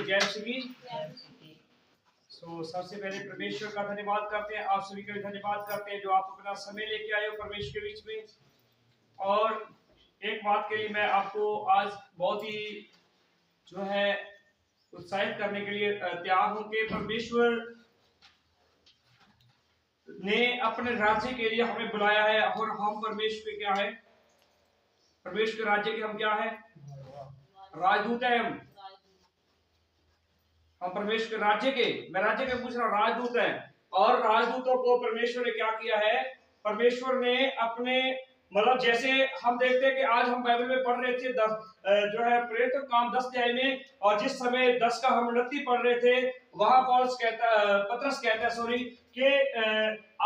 बोलिए जय श्री। सबसे पहले परमेश्वर का धन्यवाद करते हैं, आप सभी का भी धन्यवाद करते हैं जो आप अपना समय लेके आए हो परमेश्वर के बीच में। और एक बात के लिए मैं आपको आज बहुत ही जो है उत्साहित करने के लिए तैयार हूं कि परमेश्वर ने अपने राज्य के लिए हमें बुलाया है और हम परमेश्वर के क्या है, परमेश्वर के राज्य के हम क्या है, राजदूत है। हम परमेश्वर के राज्य के, मैं राज्य के पूछ रहा हूं, राजदूत है। और राजदूतों को परमेश्वर ने क्या किया है, परमेश्वर ने अपने मतलब जैसे हम देखते हैं कि आज हम बाइबल में पढ़ रहे थे जो है प्रेरित काम 10 अध्याय में, और जिस समय 10 का हम 29 पढ़ रहे थे वहां पतरस कहता है सॉरी कि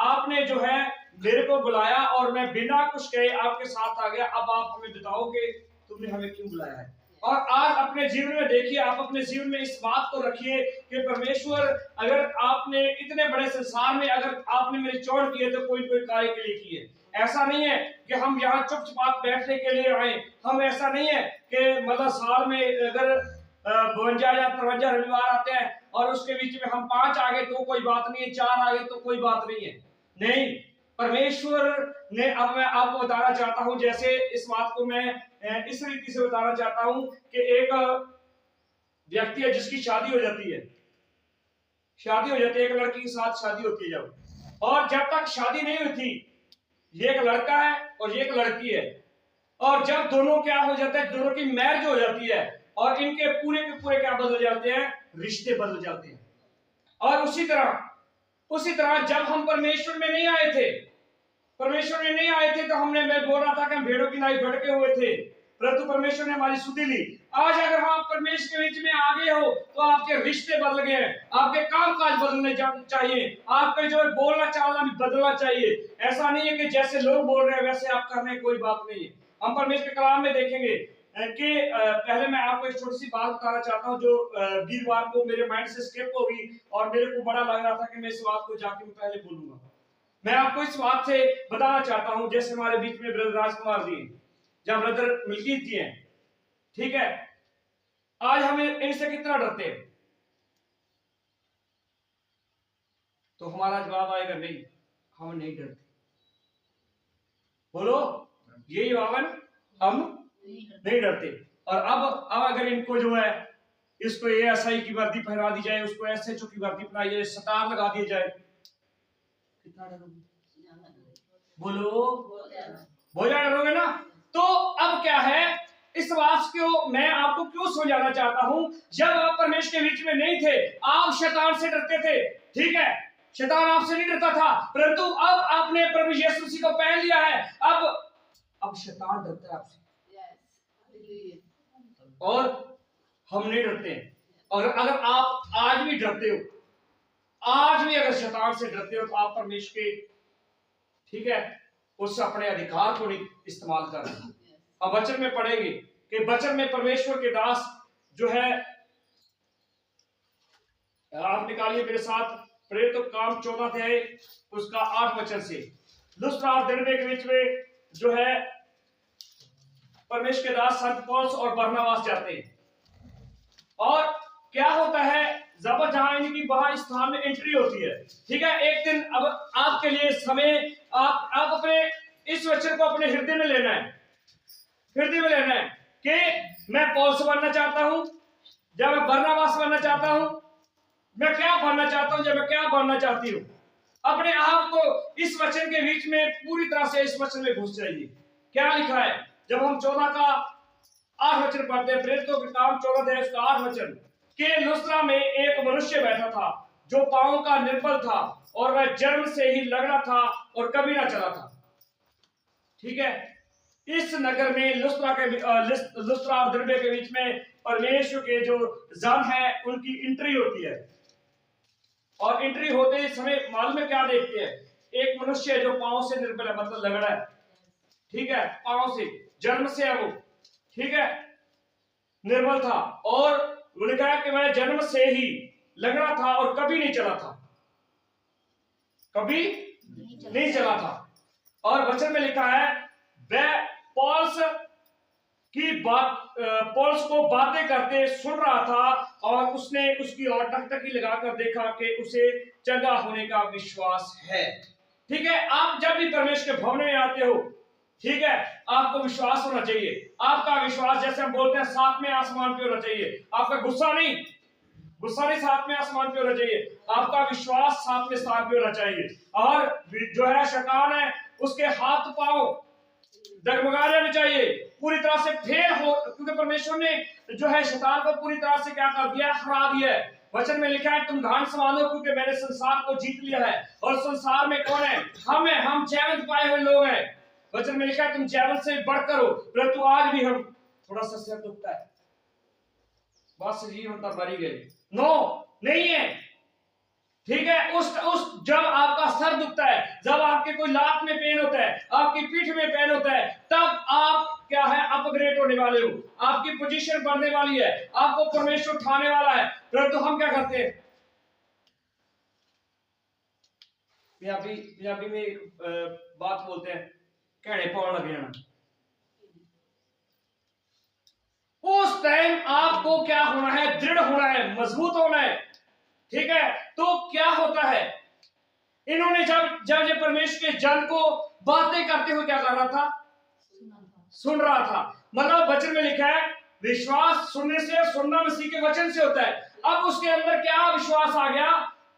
आपने जो है मेरे को बुलाया और मैं बिना कुछ कहे आपके साथ आ गया, अब आप हमें बताओगे तुमने हमें क्यों बुलाया है। और आज अपने जीवन में देखिए, आप अपने जीवन में इस बात को रखिए कि परमेश्वर अगर आपने इतने बड़े संसार में अगर आपने मेरे चौड़ किए तो कोई कोई कार्य के लिए किए। ऐसा नहीं है कि हम यहाँ चुपचाप बैठने के लिए आए, हम ऐसा नहीं है कि मतलब साल में अगर 52 या 53 रविवार आते हैं और उसके बीच में हम 5 आ गए तो कोई बात नहीं है, 4 आ गए तो कोई बात नहीं है। नहीं, परमेश्वर ने, अब मैं आपको बताना चाहता हूं, जैसे इस बात को मैं इस रीति से बताना चाहता हूं कि एक व्यक्ति है जिसकी शादी हो जाती है, एक लड़की के साथ शादी होती है जब, और जब तक शादी नहीं हुई थी, ये एक लड़का है और ये एक लड़की है, और जब दोनों क्या हो जाता है, दोनों की मैरिज हो जाती है और इनके पूरे के पूरे क्या बदल जाते हैं, रिश्ते बदल जाते हैं। और उसी तरह जब हम परमेश्वर में नहीं आए थे, तो हमने, मैं बोल रहा था कि हम भेड़ों की नाई भटके हुए थे, परंतु परमेश्वर ने हमारी सुधि ली। आज अगर हम परमेश्वर के बीच में आ गए हो तो आपके रिश्ते बदल गए हैं, आपके काम काज बदलने चाहिए, आपका जो बोलना चालना भी बदलना चाहिए। ऐसा नहीं है कि जैसे लोग बोल रहे हैं वैसे आप कर रहे हैं, कोई बात नहीं है। हम परमेश्वर के कलाम में देखेंगे कि पहले मैं आपको एक छोटी सी बात बताना चाहता हूं जो वीरवार को मेरे माइंड से स्किप हो गई और मेरे को बड़ा लग रहा था कि मैं इस बात को जाके मैं पहले बोलूंगा। मैं आपको इस बात से बताना चाहता हूं, जैसे हमारे बीच में ब्रदर राजकुमार जी, जब ब्रदर मिलकीत जी हैं, ठीक है, आज हम इनसे कितना डरते हैं, तो हमारा जवाब आएगा नहीं, हम नहीं डरते। बोलो ये जवाब, हम नहीं डरते। और अब अगर इनको जो है, इसको एएसआई की वर्दी पहना दी जाए, उसको एसएचओ की वर्दी पहनाई जाए, स्टार लगा दिया जाए, कितना डरोगे? बोलो बहुत ज्यादा डरोगे ना। तो अब क्या है, इस बात को मैं आपको क्यों समझाना चाहता हूं, जब आप परमेश्वर के बीच में नहीं थे आप शैतान से डरते थे, ठीक है, शैतान आपसे नहीं डरता था, परंतु अब आपने प्रभु यीशु मसीह को पहन लिया है, अब शैतान डरता है आपसे, और हम नहीं डरते। और अगर आप आज भी डरते हो, आज भी अगर शैतान से डरते हो, तो आप परमेश्वर के, ठीक है, उस अपने अधिकार को नहीं इस्तेमाल कर रहे। अब वचन में पढ़ेंगे कि वचन में परमेश्वर के दास जो है, आप निकालिए मेरे साथ प्रेरित काम 14 अध्याय उसका 8 वचन से। लुस्त्रा और दिरबे के बीच में जो है परमेश्वर के दास संत पौलुस और बरनबास जाते हैं, और क्या होता है, जब जहां इनकी वहां स्थान में एंट्री होती है, ठीक है, एक दिन अब आपके लिए समय, आप अपने इस वचन को अपने हृदय में लेना है, कि मैं पौलुस बनना चाहता हूं, जब मैं बरनबास बनना चाहता हूं, मैं क्या बनना चाहता हूं, जब मैं क्या बनना चाहती हूं। अपने आप को इस वचन के बीच में पूरी तरह से इस वचन में घुस जाइए। क्या लिखा है, जब हम 14 का 8 वचन पढ़ते हैं, प्रेरितों के काम 14 है उसका 8 वचन, कि लुस्त्रा में एक मनुष्य बैठा था जो पांव का निर्बल था और वह जन्म से ही लंगड़ा था और कभी ना चला था, ठीक है। इस नगर में लुस्त्रा और दिरबे के बीच में परमेश्वर के जो जन है उनकी एंट्री होती है, और एंट्री होते समय मालूम है क्या देखते हैं, एक मनुष्य जो पांव से निर्बल है, मतलब लंगड़ा है, ठीक है, पांव से, जन्म से है वो, ठीक है, निर्बल था, और उन्होंने कहा कि मैं जन्म से ही लंगड़ा था और कभी नहीं चला था, कभी नहीं चला था। और वचन में लिखा है, वह पौलुस की बात पौलुस को बातें करते सुन रहा था, और उसने उसकी ओर टकटकी लगाकर देखा कि उसे चंगा होने का विश्वास है। ठीक है, आप जब भी परमेश्वर के भवन में आते हो, ठीक है, आपको विश्वास होना चाहिए। आपका विश्वास, जैसे हम बोलते हैं, सातवें आसमान पे होना चाहिए। आपका गुस्सा नहीं सातवें आसमान पे होना चाहिए, आपका विश्वास सातवें स्थान पे होना चाहिए। और जो है शैतान है, उसके हाथ पांव डगमगा जाने चाहिए, पूरी तरह से फेल हो, क्योंकि परमेश्वर ने जो है शैतान को पूरी तरह से क्या कर दिया, हरा दिया है। वचन में लिखा है, तुम घान संभालो क्योंकि मैंने संसार को जीत लिया है। और संसार में कौन है? हम है, हम जैवंत पाए हुए लोग हैं। वचन में लिखा है, तुम जैवंत से बढ़कर हो। परंतु आज भी हम थोड़ा सा सिर दुखता है, बस जीवन तब मरी गई, नो नहीं है। ठीक है, उस जब आपका सर दुखता है, जब आपके कोई लात में पेन होता है, आपकी पीठ में पेन होता है, तब आप क्या है, अपग्रेड होने वाले हो, आपकी पोजीशन बढ़ने वाली है, आपको परमेश्वर उठाने वाला है। परंतु हम क्या करते हैं, पंजाबी में एक बात बोलते हैं, कहने पाउन लग जाना। उस टाइम आपको क्या होना है, दृढ़ होना है, मजबूत होना है। ठीक है, तो क्या होता है, इन्होंने जब ये परमेश्वर के जन को बातें करते हुए क्या कर रहा था, सुन रहा था। मतलब वचन में लिखा है, विश्वास सुनने से, सुनना मसीह के वचन से होता है। अब उसके अंदर क्या विश्वास आ गया,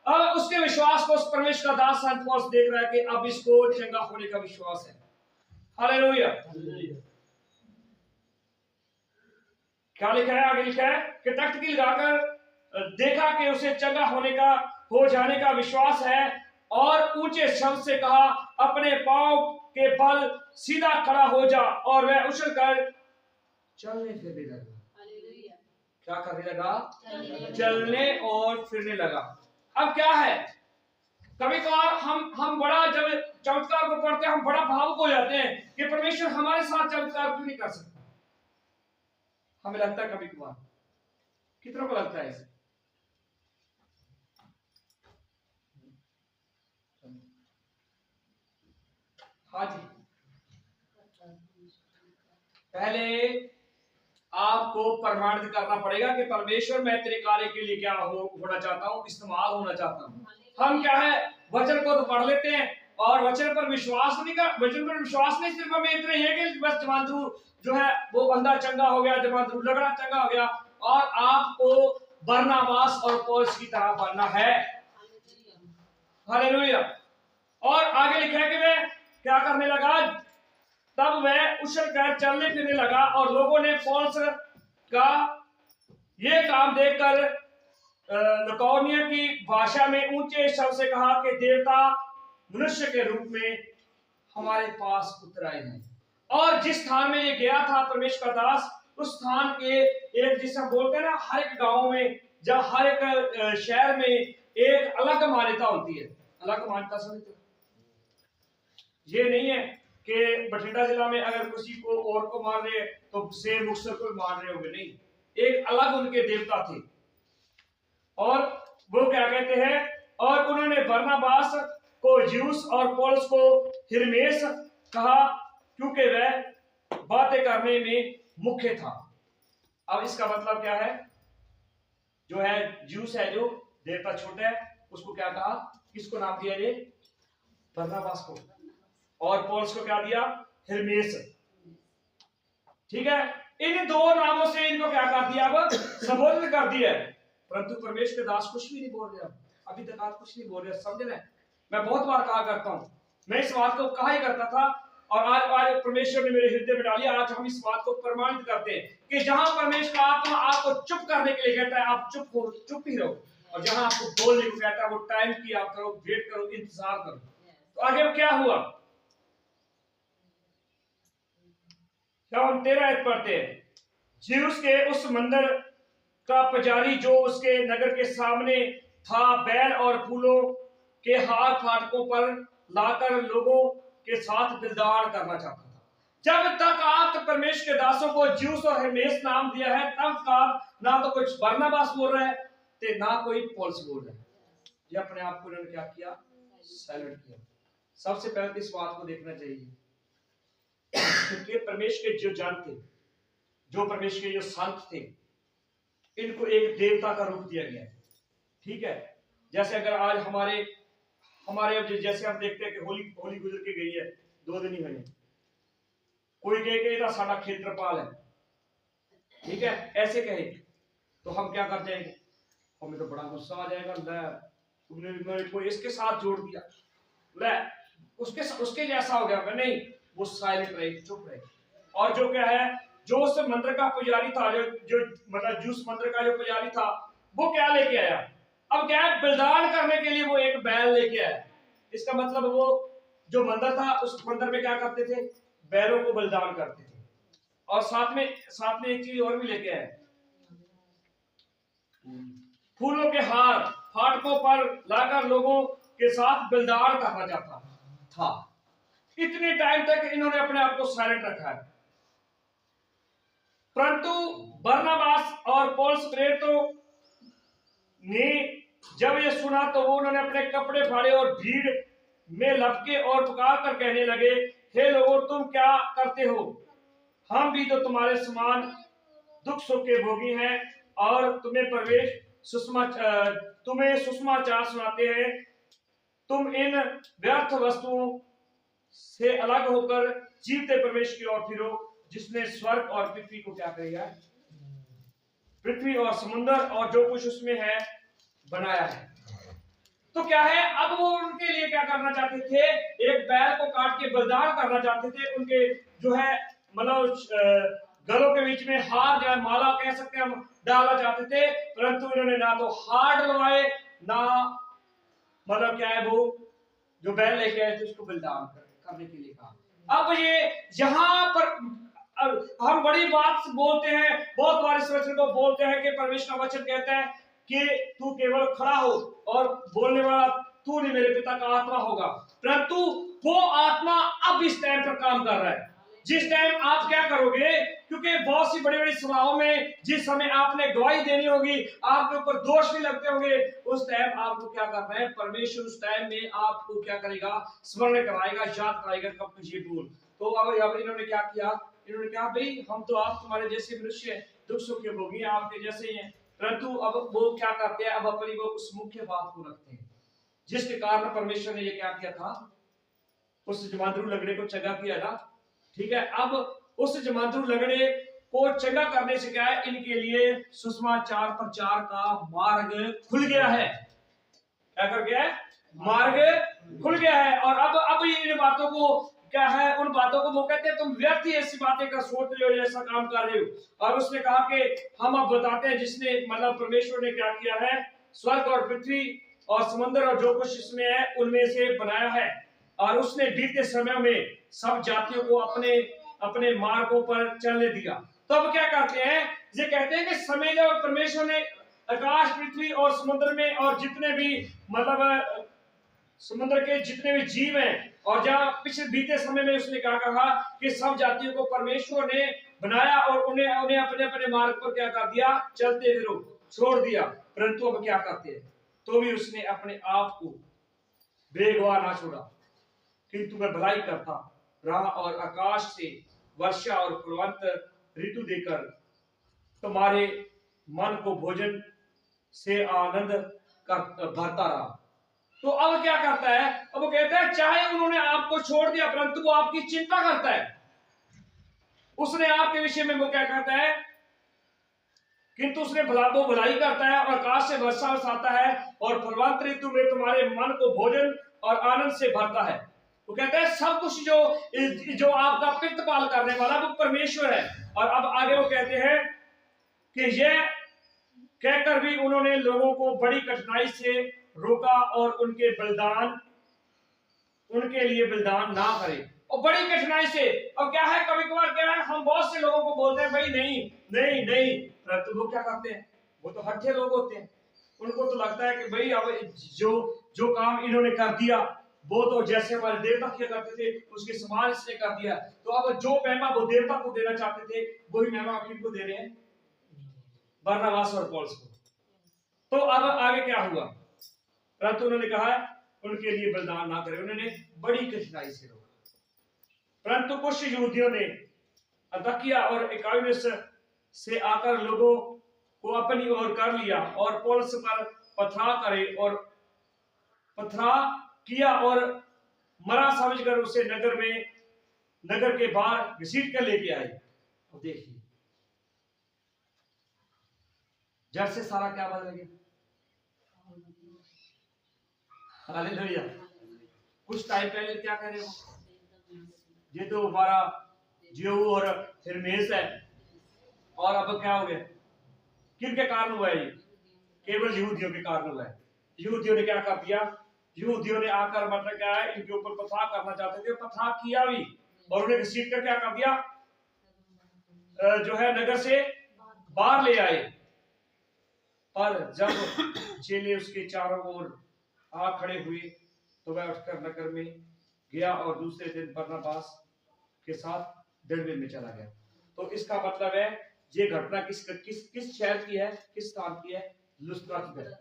अब उसके विश्वास को उस परमेश्वर का दास संत पौलुस देख रहा है कि अब इसको चंगा होने का विश्वास है। हालेलुया। क्या लिखा है, आगे लिखा है कि टकटकी लगाकर देखा कि उसे चंगा होने का, हो जाने का विश्वास है, और ऊंचे शब्द से कहा, अपने पांव के बल सीधा खड़ा हो जा। और वह उछल कर चलने फिरने लगा। क्या करने लगा? चलने और फिरने लगा। अब क्या है, कभी कभार हम बड़ा, जब चमत्कार को पढ़ते हैं, हम बड़ा भावुक हो जाते हैं कि परमेश्वर हमारे साथ चमत्कार क्यों नहीं कर सकता। हमें लगता है कभी कभार, कितनों को लगता है इसे? हाँ जी, पहले आपको प्रमाणित करना पड़ेगा कि परमेश्वर, मैं तेरे कार्य के लिए क्या होना चाहता हूँ, इस्तेमाल होना चाहता हूँ। हम क्या है, वचन को तो पढ़ लेते हैं और वचन पर विश्वास नहीं कर, वचन पर विश्वास नहीं सिर्फ हमें इतना ही है कि बस जमांद्रू जो है वो बंदा चंगा हो गया, जमांद्रू लगड़ा चंगा हो गया, और आपको बरनबास और पौलुस की तरह बनना है। हालेलुया। और आगे लिखा है कि वह क्या करने लगा, तब वह उछल कर चलने फिरने लगा, और लोगों ने पौलुस का यह काम देखकर लुकाउनिया की भाषा में ऊंचे शब्द से कहा कि देवता मनुष्य के रूप में हमारे पास उतर आए हैं। और जिस स्थान में ये गया था परमेश्वर का दास, उस स्थान के एक, जिसे हम बोलते हैं ना, हर एक गांव में, जब हर एक शहर में एक अलग मान्यता होती है। अलग मान्यता समझते, ये नहीं है कि बठिंडा जिला में अगर किसी को और को मार रहे तो शेर मुक्तसर को मार रहे होंगे, नहीं, एक अलग उनके देवता थे। और वो क्या कहते हैं, और उन्होंने बरनबास को ज्यूस और पौलुस को हिरमेस कहा, क्योंकि वह बातें करने में मुख्य था। अब इसका मतलब क्या है, जो है ज्यूस है, जो देवता छोटा है, उसको क्या कहा, किसको नाम दिया, ये बरनबास को, और पौलुस को क्या दिया, हिरमेस। ठीक है, इन दो नामों से इनको क्या कर दिया, अब संबोधित कर दिया। परंतु परमेश्वर के दास कुछ भी नहीं बोल रहे, अभी तक आप कुछ नहीं बोल रहे, समझ रहे। मैं बहुत बार कहा करता हूं, मैं इस बात को कहा ही करता था, और आज परमेश्वर ने मेरे हृदय में डाली। आज हम इस बात को प्रमाणित करते हैं कि जहां परमेश्वर का आत्मा आपको चुप करने के लिए कहता है, आप चुप हो, चुप ही रहो, और जहां आपको बोलने को कहता है, वो टाइम की आप करो, वेट करो, इंतजार करो। तो आगे क्या हुआ, जब हम 13 पढ़ते हैं, ज्यूस के उस मंदिर का पुजारी जो उसके नगर के सामने था, बैल और फूलों के हार फाटकों पर लाकर लोगों के साथ दिलदार करना चाहता था। जब तक आप परमेश्वर के दासों को ज्यूस और हिरमेस नाम दिया है, तब तक ना तो कुछ बरनबास बोल रहा है, ते ना कोई पौलुस बोल रहा है। ये अपने आप को इन्होंने क्या किया, साइलेंट किया। सबसे पहले इस बात को देखना चाहिए कि परमेश्वर के जो जन थे, जो परमेश्वर के जो संत थे, इनको एक देवता का रूप दिया गया है। ठीक है, जैसे अगर आज हमारे अब जैसे हम देखते हैं कि होली गुजर के गई है, 2 दिन ही हुए, कोई कहेगा साडा क्षेत्रपाल है, ठीक है, ऐसे कहे तो हम क्या कर जाएंगे, हमें तो बड़ा गुस्सा आ जाएगा, तुमने मेरे को इसके साथ जोड़ दिया, ले उसके जैसा हो गया। मैं नहीं, वो साइलेंट रहे, चुप रहे। और जो क्या है, जो उस मंदिर का पुजारी था, जो मतलब जूस मंदिर का जो पुजारी था, वो क्या लेके आया, अब क्या है, बलिदान करने के लिए वो एक बैल लेके आया। इसका मतलब वो जो मंदिर था, उस मंदिर में क्या करते थे, बैलों को बलिदान करते थे। और साथ में एक चीज और भी लेके आए, फूलों के हार फाटकों पर लाकर लोगों के साथ बलिदान करना चाहता था। इतने टाइम तक इन्होंने अपने आप को साइलेंट रखा है। परंतु बरनबास और पौलुस प्रेरितों ने जब ये सुना तो उन्होंने अपने कपड़े फाड़े और भीड़ में लपके और पुकार कर कहने लगे, हे लोगों, तुम क्या करते हो? हम भी तो तुम्हारे समान दुख सुख के भोगी हैं और तुम्हें सुसमाचार सुनाते हैं। तुम इन व्यर्थ वस्तुओं से अलग होकर जीवते परमेश्वर की ओर फिरो, जिसने स्वर्ग और पृथ्वी को क्या करेगा, पृथ्वी और समुद्र और जो कुछ उसमें है बनाया है। तो क्या है, अब वो उनके लिए क्या करना चाहते थे, एक बैल को काट के बलिदान करना चाहते थे। उनके जो है मतलब गलों के बीच में हार, जो माला कह सकते हैं हम, डालना चाहते थे। परंतु इन्होंने ना तो हार डलवाए, ना मतलब क्या है, वो जो बैल लेके आए थे उसको बलिदान करने के लिए कहा। अब ये यहाँ पर हम बड़ी बात बोलते हैं, बहुत बार इस वचन को बोलते हैं कि परमेश्वर का वचन कहता है कि तू केवल खड़ा हो और बोलने वाला तू नहीं, मेरे पिता का आत्मा होगा। परंतु वो आत्मा अब इस टाइम पर काम कर रहा है, जिस टाइम आप क्या करोगे, क्योंकि बहुत सी बड़ी बड़ी सभाओं में जिस समय आपने गवाही देनी होगी, आपके ऊपर दोष भी लगते होंगे, उस टाइम आपको क्या करना है, परमेश्वर उस टाइम में आपको क्या करेगा, स्मरण कराएगा, याद कराएगा, कब तुझे बोल। तो अब इन्होंने क्या किया, इन्होंने कहा भाई हम तो आप तुम्हारे जैसे मनुष्य दुख सुख के भोगी, आपके जैसे ही हैं। परंतु अब वो क्या करते हैं, अब अपनी वो उस मुख्य बात को रखते हैं, जिसके कारण परमेश्वर ने ये क्या किया था, उस जमांद्रू लगड़े को चंगा किया ना। ठीक है, अब उस जमांद्रू लगड़े को चंगा करने से क्या है, इनके लिए सुसमाचार प्रचार का मार्ग खुल गया है। क्या कर गया है, मार्ग खुल गया है। और अब इन बातों को क्या है, उन बातों को वो कहते हैं तुम व्यर्थ ही ऐसी बातें का सोच रहे हो, ऐसा काम कर रहे हो। और उसने कहा कि हम अब बताते हैं जिसने मतलब परमेश्वर ने क्या किया है, स्वर्ग और पृथ्वी और समुद्र और जो कुछ इसमें है उनमें से बनाया है। और उसने बीते समय में सब जातियों को अपने अपने मार्गों पर चलने दिया। तो अब क्या करते हैं, ये कहते हैं कि समय जब परमेश्वर ने आकाश पृथ्वी और समुद्र में और जितने भी मतलब समुद्र के जितने भी जीव हैं, और जहां पिछले बीते समय में उसने क्या कहा कि सब जातियों को परमेश्वर ने बनाया और उन्हें अपने अपने मार्ग पर क्या कर दिया, चलते फिरो, छोड़ दिया। परंतु अब क्या करते हैं, तो भी उसने अपने आप को बेगवार ना छोड़ा, किंतु वह भलाई करता रहा और आकाश से वर्षा और फलवंत ऋतु देकर तुम्हारे मन को भोजन से आनंद भरता रहा। तो अब क्या करता है, अब वो कहता है चाहे उन्होंने आपको छोड़ दिया, परंतु वो आपकी चिंता करता है। उसने आपके विषय में वो क्या करता है, किंतु उसने भलाई करता है और आकाश से वर्षा बरसाता है और फलवंत ऋतु में तुम्हारे मन को भोजन और आनंद से भरता है। वो कहता है सब कुछ जो आपका पितृपाल करने वाला वो परमेश्वर है। और अब आगे वो कहते हैं कि यह कहकर भी उन्होंने लोगों को बड़ी कठिनाई से रोका और उनके लिए बलिदान ना करे, और बड़ी कठिनाई से। और क्या है, कभी कभार क्या है, हम बहुत से लोगों को बोलते हैं भाई नहीं नहीं नहीं, परंतु वो क्या करते हैं, वो तो हट्ठे लोग होते हैं। उनको तो लगता है कि भाई अब जो काम इन्होंने कर दिया, वो तो जैसे हमारे देवता किया करते थे उसके समान इसने कर दिया। तो अब जो महिमा वो देवता को देना चाहते थे, वही महिमा आप इनको दे रहे हैं, बरनबास और पौलुस को। तो अब आगे क्या हुआ, परंतु उन्होंने कहा उनके लिए बलिदान ना करें, उन्होंने बड़ी कठिनाई से रोका। परंतु कुछ यहूदियों ने अंताकिया और इकुनियुम से आकर लोगों को अपनी ओर कर लिया और पौलुस पर पथरा किया और मरा समझकर उसे नगर के बाहर घसीट कर लेके आए। अब देखिए जड़ से सारा क्या बदल गया। हालेलुया। कुछ टाइम पहले क्या कह रहे हो, ये तो हमारा जेहू और हिरमेस है, और अब क्या हो गया, किनके कारण हुआ है? ये केवल यहूदियों के कारण हुआ है। यहूदियों ने क्या कर दिया, यहूदियों ने आकर मतलब क्या है, इनके ऊपर पथराव करना चाहते थे, पथराव किया भी और उन्हें घसीट कर क्या कर दिया, जो है नगर से बाहर ले आए। पर जब चेले उसके चारों ओर आ खड़े हुए तो वह उठकर नगर में गया और दूसरे दिन बरनबास के साथ डरबे में चला गया। तो इसका मतलब है ये घटना किस शहर की है, किस स्थान की है? लुस्त्रा की है।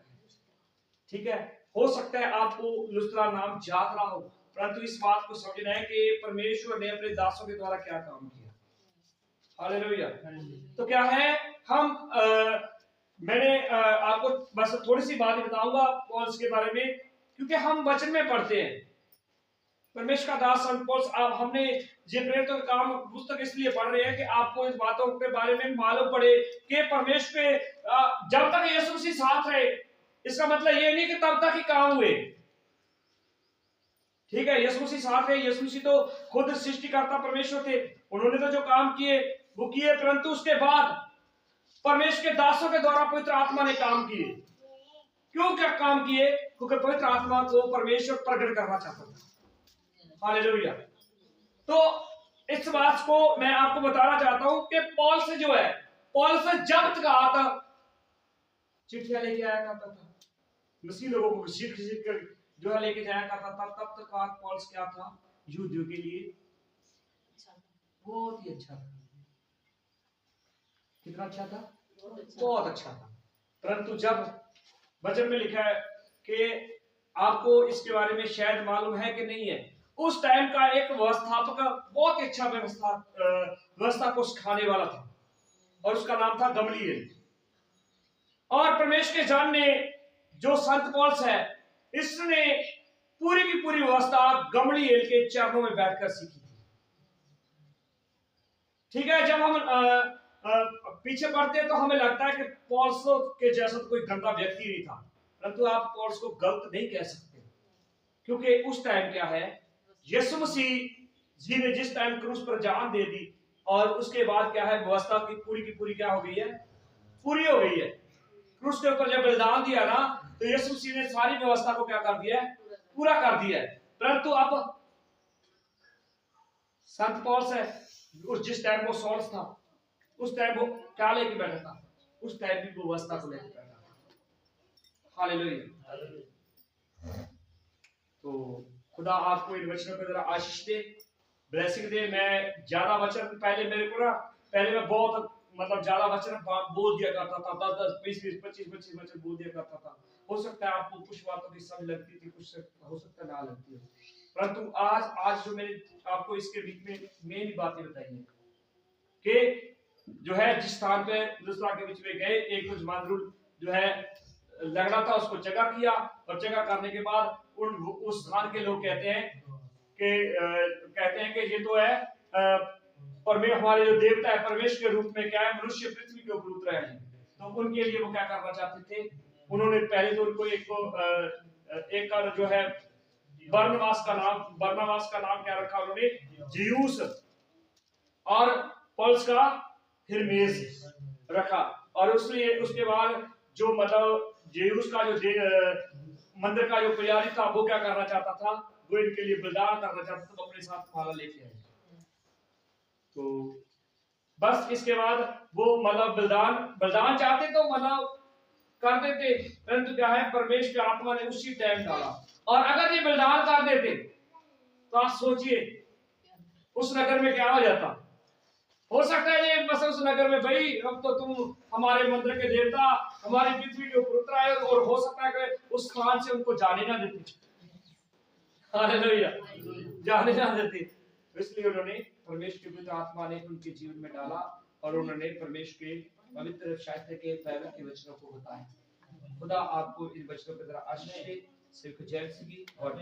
ठीक है, हो सकता है आपको लुस्त्रा नाम याद रहा हो, परंतु इस बात को समझना है कि परमेश्वर ने अपने दासों के द्वारा क्या काम किया। हालेलुया। तो क्या है, हम मैंने आपको बस थोड़ी सी बात बताऊंगा पौलुस के बारे में, क्योंकि हम वचन में पढ़ते हैं। परमेश्वर का दास संत पौलुस, आप हमने ये प्रेरितों का काम पुस्तक इसलिए पढ़ रहे हैं कि आपको इस बातों के बारे में मालूम पड़े कि परमेश्वर के जब तक यीशु मसीह साथ रहे, इसका मतलब ये नहीं कि तब तक ही काम हुए। ठीक है, यीशु मसीह साथ रहे, यीशु मसीह तो खुद सृष्टिकर्ता परमेश्वर थे, उन्होंने तो जो काम किए वो किए, परंतु उसके बाद परमेश्वर के दासों के द्वारा पवित्र आत्मा ने काम किए। क्यों क्या काम किए? क्योंकि पवित्र आत्मा को परमेश्वर प्रकट करना चाहता था। हालेलुया। तो इस बात को मैं आपको बताना चाहता हूं कि पौलुस जो है, पौलुस जब तक आता चिट्ठियां लेके आया करता था, मसीह लोगों को घसीट कर जो है लेके जाया करता था, तब तक पौलुस क्या था, यहूदियों के लिए बहुत ही अच्छा था। कितना अच्छा था? बहुत अच्छा था। परंतु जब वचन में लिखा है कि आपको इसके बारे में शायद मालूम है कि नहीं है, उस टाइम का एक व्यवस्थापक बहुत अच्छा व्यवस्था को सिखाने वाला था और उसका नाम था गमलीएल। और परमेश्वर के जन ने जो संत पौलुस है, इसने पूरी की पूरी व्यवस्था गमलीएल के चरणों में बैठकर सीखी थी। ठीक है, जब हम पीछे पढ़ते हैं तो हमें लगता है कि पौलुस के जैसा तो कोई गंदा व्यक्ति नहीं था, परंतु आप पौलुस को गलत नहीं कह सकते, क्योंकि उस टाइम क्या है, यीशु मसीह जी ने जिस टाइम क्रूस पर जान दे दी और उसके बाद क्या है, व्यवस्था की पूरी क्या हो गई है, पूरी हो गई है। क्रूस के ऊपर जब बलिदान दिया ना, तो यीशु मसीह ने सारी व्यवस्था को क्या कर दिया है, पूरा कर दिया है। परंतु अब संत पौलुस है, जिस टाइम वो सौल था, उस टाइम वो क्या लेके बैठा था, उस टाइम भी वो व्यवस्था को लेके बैठा था। हालेलुया। तो खुदा आपको इन वचनों को जरा आशीष दे, ब्लेसिंग दे। मैं ज्यादा वचन पहले मेरे को ना, पहले मैं बहुत मतलब ज्यादा वचन बोल दिया करता था, 10 20 25 वचन बोल दिया करता था। हो सकता है आपको कुछ बातों की समझ लगती थी, कुछ हो सकता है ना लगती हो, परंतु आज जो मैंने आपको इसके बीच में मेन बातें बताई हैं कि जो है जिस स्थान पे लुस्त्रा के बीच में गए, एक कुछ मांद्रुल जो है लगना था, उसको जगह किया, और जगह करने के बाद उस स्थान के लोग कहते हैं कि ये तो है हमारे जो देवता है परमेश्वर के रूप में क्या है, मनुष्य पृथ्वी के ऊपर उतरे हैं। तो उनके लिए वो क्या करना चाहते थे, उन्होंने पहले तो उनको एक का जो है बरनबास का नाम क्या रखा उन्होंने, जियूस, और पौलुस का हिरमेस रखा। और उसके बाद जो मतलब जियूस का जो मंदिर का जो पुजारी था, वो क्या करना चाहता था, वो इनके लिए बलिदान करना चाहता था, तो अपने साथ माला लेके आए। तो बस इसके बाद वो मतलब बलिदान चाहते तो मतलब कर देते, परंतु क्या है, परमेश्वर की आत्मा ने उसी टाइम डाला। और अगर ये बलिदान कर देते तो आप सोचिए उस नगर में क्या हो जाता। हो सकता है ये बस उस नगर में, भाई अब तो तुम हमारे मंदिर के देवता हमारी पृथ्वी के ऊपर उतर आए, और हो सकता है कि उस स्थान से उनको जाने ना देते। हालेलुया, जाने ना देते। इसलिए उन्होंने, परमेश्वर की पवित्र आत्मा ने उनके जीवन में डाला और उन्होंने परमेश्वर के पवित्र शास्त्र के बाइबल के वचनों को बताया। खुदा आपको इन वचनों की तरह आशीष दे। सिर्फ जय सिंह और